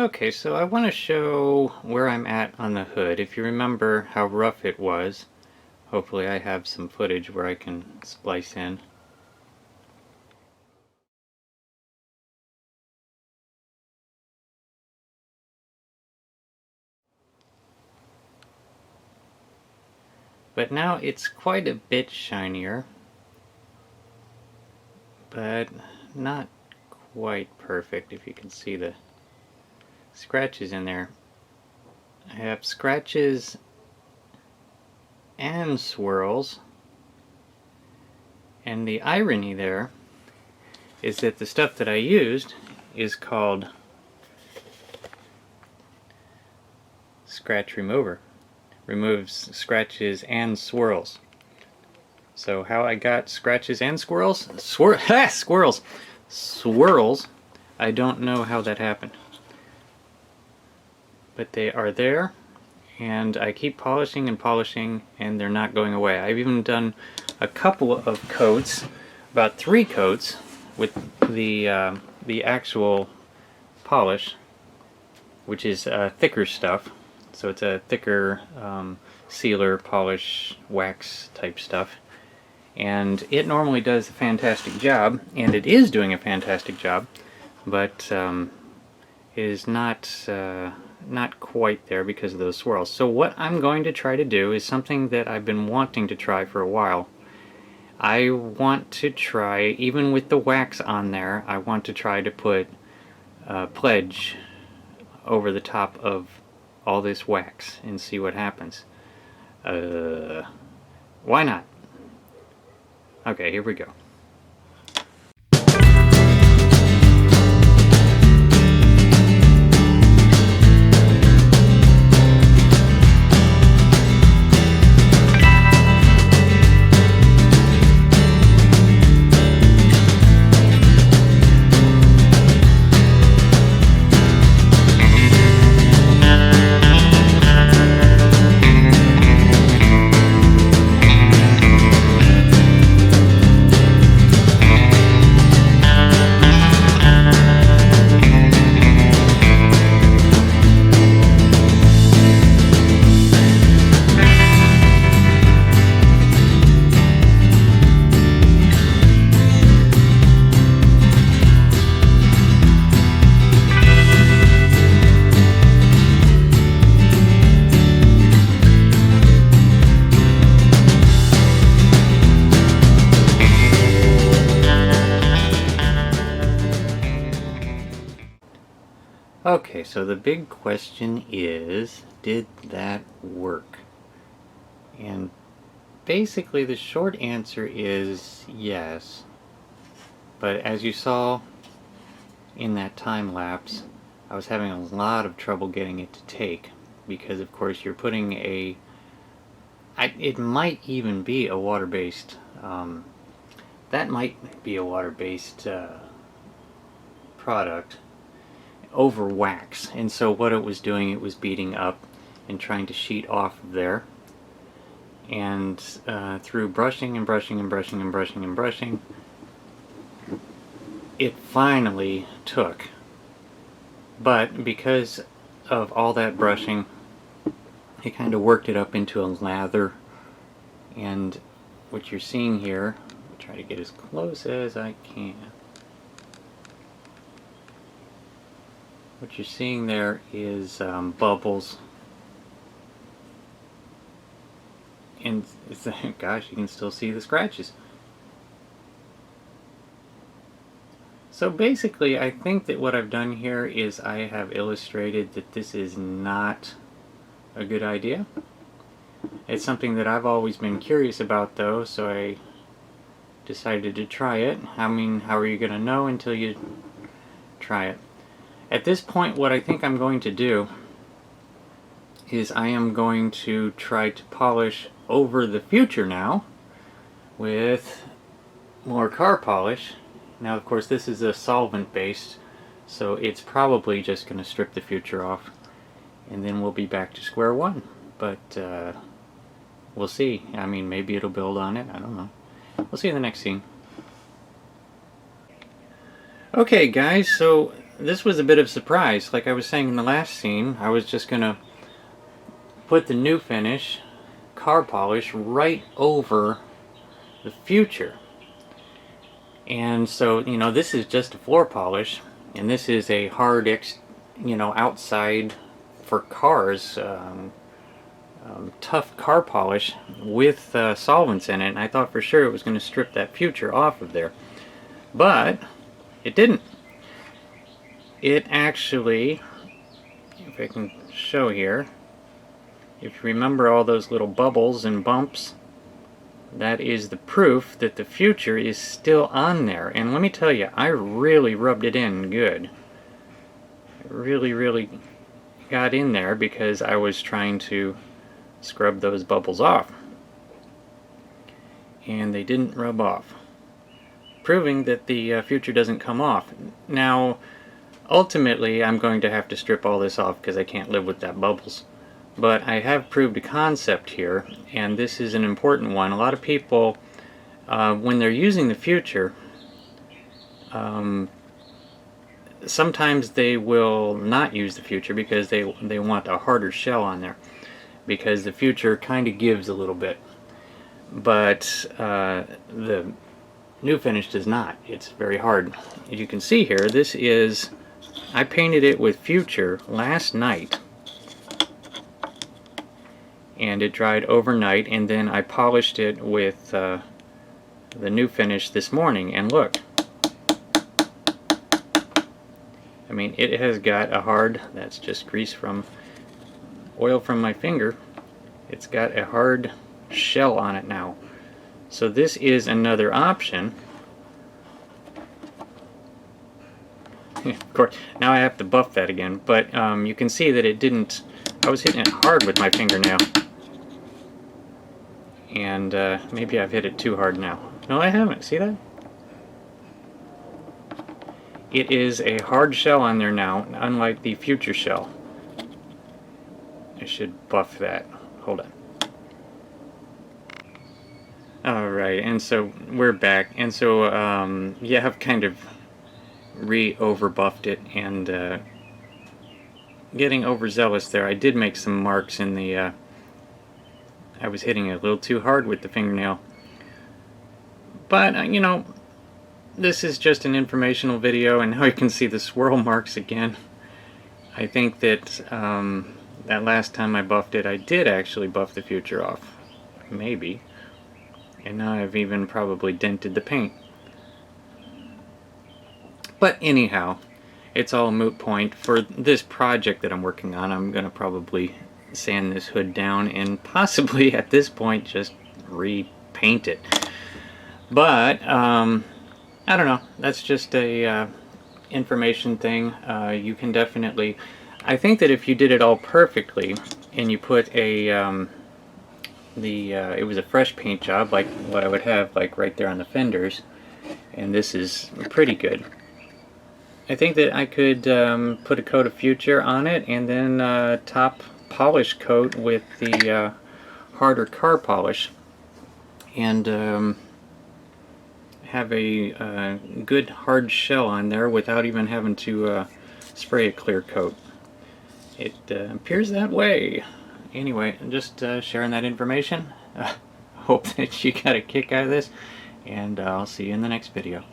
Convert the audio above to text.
Okay, so I want to show where I'm at on the hood. If you remember how rough it was, hopefully I have some footage where I can splice in. But now it's quite a bit shinier, but not quite perfect. If you can see the scratches in there. I have scratches and swirls, and the irony there is that the stuff that I used is called Scratch Remover. Removes scratches and swirls. So how I got scratches and squirrels? Squirrels! Swirls. I don't know how that happened. But they are there, and I keep polishing and polishing, and they're not going away. I've even done a couple of coats, about 3 coats, with the actual polish, which is thicker stuff. So it's a thicker sealer, polish, wax type stuff. And it normally does a fantastic job, and it is doing a fantastic job, but it is not quite there because of those swirls. So what I'm going to try to do is something that I've been wanting to try for a while. I want to try, even with the wax on there, I want to try to put Pledge over the top of all this wax and see what happens. Why not? Okay, here we go. Okay, so the big question is, did that work? And basically the short answer is yes. But as you saw in that time lapse, I was having a lot of trouble getting it to take, because of course you're putting it might even be a water-based, that might be a water-based product over wax, and so what it was doing, it was beating up and trying to sheet off of there, and through brushing and brushing and brushing and brushing and brushing, it finally took. But because of all that brushing, it kind of worked it up into a lather, and what you're seeing here, I'll try to get as close as I can. What you're seeing there is bubbles, and gosh, you can still see the scratches. So basically, I think that what I've done here is I have illustrated that this is not a good idea. It's something that I've always been curious about, though, so I decided to try it. I mean, how are you going to know until you try it? At this point, what I think I'm going to do is I am going to try to polish over the future now with more car polish. Now, of course, this is a solvent based, so it's probably just going to strip the future off, and then we'll be back to square one. But we'll see. I mean, maybe it'll build on it. I don't know. We'll see in the next scene. Okay, guys, so this was a bit of a surprise. Like I was saying in the last scene, I was just gonna put the new finish car polish right over the future. And so, you know, this is just a floor polish, and this is a hard, outside for cars, tough car polish with solvents in it. And I thought for sure it was going to strip that future off of there, but it didn't. It actually, if I can show here, if you remember all those little bubbles and bumps, that is the proof that the future is still on there. And let me tell you, I really rubbed it in good. I really got in there because I was trying to scrub those bubbles off. And they didn't rub off, proving that the future doesn't come off. Now, ultimately, I'm going to have to strip all this off because I can't live with that bubbles. But I have proved a concept here, and this is an important one. A lot of people, when they're using the future, sometimes they will not use the future because they want a harder shell on there, because the future kind of gives a little bit. But the new finish does not. It's very hard. As you can see here, this is, I painted it with future last night, and it dried overnight, and then I polished it with the new finish this morning, and look, I mean, it has got a hard, that's just grease from oil from my finger, it's got a hard shell on it now. So this is another option. Of course, now I have to buff that again, but you can see that it didn't, I was hitting it hard with my fingernail. And maybe I've hit it too hard now. No, I haven't. See that? It is a hard shell on there now, unlike the future shell. I should buff that. Hold on. Alright, and so we're back. And so, yeah, I've kind of over-buffed it, and getting overzealous there. I did make some marks in the I was hitting it a little too hard with the fingernail. But, you know, this is just an informational video, and now you can see the swirl marks again. I think that that last time I buffed it, I did actually buff the future off. Maybe. And now I've even probably dented the paint. But anyhow, it's all a moot point. For this project that I'm working on, I'm going to probably sand this hood down and possibly at this point just repaint it. But I don't know, that's just a information thing. You can definitely, I think that if you did it all perfectly and you put a it was a fresh paint job like what I would have like right there on the fenders, and this is pretty good. I think that I could put a coat of future on it and then top polish coat with the harder car polish, and have a good hard shell on there without even having to spray a clear coat. It appears that way. Anyway, I'm just sharing that information. Hope that you got a kick out of this, and I'll see you in the next video.